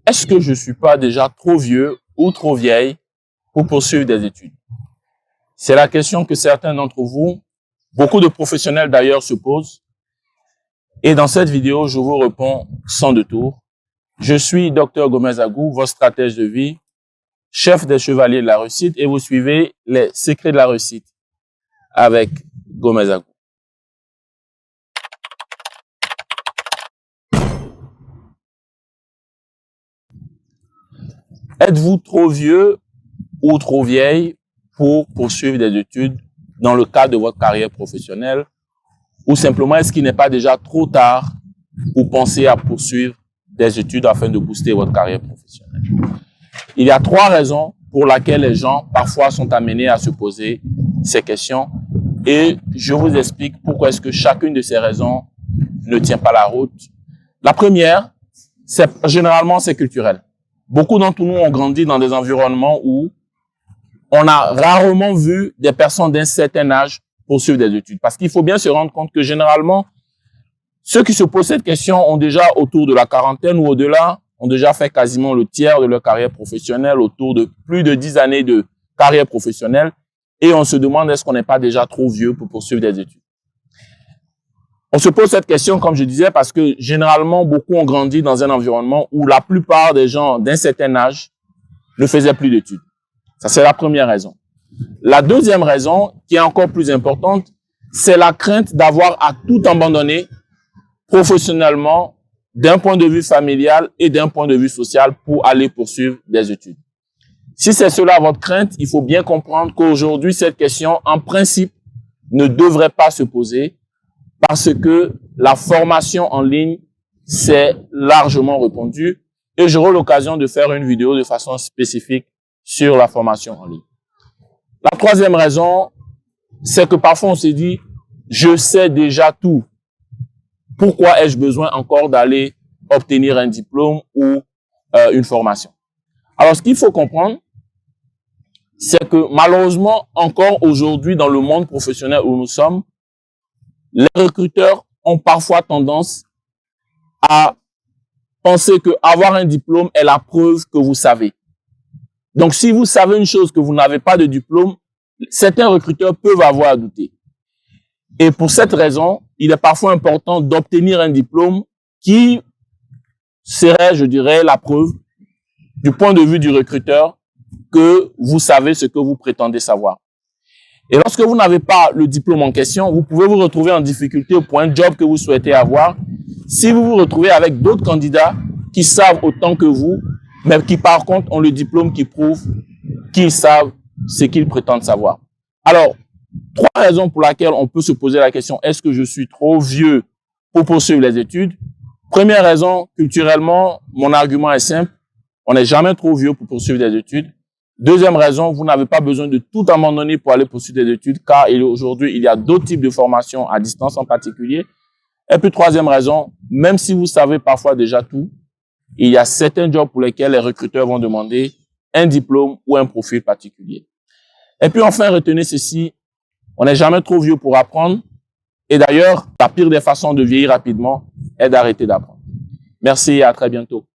est-ce que je ne suis pas déjà trop vieux ou trop vieille pour poursuivre des études? C'est la question que certains d'entre vous, beaucoup de professionnels d'ailleurs, se posent. Et dans cette vidéo, je vous réponds sans détour. Je suis Dr Gomez Agou, votre stratège de vie, chef des chevaliers de la réussite, et vous suivez les secrets de la réussite avec Gomez Agou. Êtes-vous trop vieux ou trop vieille pour poursuivre des études dans le cadre de votre carrière professionnelle? Ou simplement, est-ce qu'il n'est pas déjà trop tard pour penser à poursuivre des études afin de booster votre carrière professionnelle? Il y a 3 raisons pour lesquelles les gens parfois sont amenés à se poser ces questions et je vous explique pourquoi est-ce que chacune de ces raisons ne tient pas la route. La première, généralement, c'est culturel. Beaucoup d'entre nous ont grandi dans des environnements où on a rarement vu des personnes d'un certain âge poursuivre des études. Parce qu'il faut bien se rendre compte que généralement, ceux qui se posent cette question ont déjà autour de la quarantaine ou au-delà, ont déjà fait quasiment le tiers de leur carrière professionnelle, autour de plus de 10 années de carrière professionnelle. Et on se demande est-ce qu'on n'est pas déjà trop vieux pour poursuivre des études. On se pose cette question, comme je disais, parce que généralement, beaucoup ont grandi dans un environnement où la plupart des gens d'un certain âge ne faisaient plus d'études. Ça, c'est la première raison. La deuxième raison, qui est encore plus importante, c'est la crainte d'avoir à tout abandonner professionnellement, d'un point de vue familial et d'un point de vue social pour aller poursuivre des études. Si c'est cela votre crainte, il faut bien comprendre qu'aujourd'hui, cette question, en principe, ne devrait pas se poser parce que la formation en ligne s'est largement répandue et j'aurai l'occasion de faire une vidéo de façon spécifique sur la formation en ligne. La troisième raison, c'est que parfois on se dit, je sais déjà tout. Pourquoi ai-je besoin encore d'aller obtenir un diplôme ou une formation? Alors, ce qu'il faut comprendre, c'est que malheureusement, encore aujourd'hui, dans le monde professionnel où nous sommes, les recruteurs ont parfois tendance à penser que avoir un diplôme est la preuve que vous savez. Donc, si vous savez une chose que vous n'avez pas de diplôme, certains recruteurs peuvent avoir à douter. Et pour cette raison, il est parfois important d'obtenir un diplôme qui serait, je dirais, la preuve du point de vue du recruteur que vous savez ce que vous prétendez savoir. Et lorsque vous n'avez pas le diplôme en question, vous pouvez vous retrouver en difficulté pour un job que vous souhaitez avoir si vous vous retrouvez avec d'autres candidats qui savent autant que vous, mais qui par contre ont le diplôme qui prouve qu'ils savent ce qu'ils prétendent savoir. Alors, 3 raisons pour lesquelles on peut se poser la question, est-ce que je suis trop vieux pour poursuivre les études? Première raison, culturellement, mon argument est simple, on n'est jamais trop vieux pour poursuivre des études. Deuxième raison, vous n'avez pas besoin de tout abandonner pour aller poursuivre des études, car aujourd'hui, il y a d'autres types de formations à distance en particulier. Et puis troisième raison, même si vous savez parfois déjà tout, il y a certains jobs pour lesquels les recruteurs vont demander un diplôme ou un profil particulier. Et puis enfin, retenez ceci, on n'est jamais trop vieux pour apprendre. Et d'ailleurs, la pire des façons de vieillir rapidement est d'arrêter d'apprendre. Merci et à très bientôt.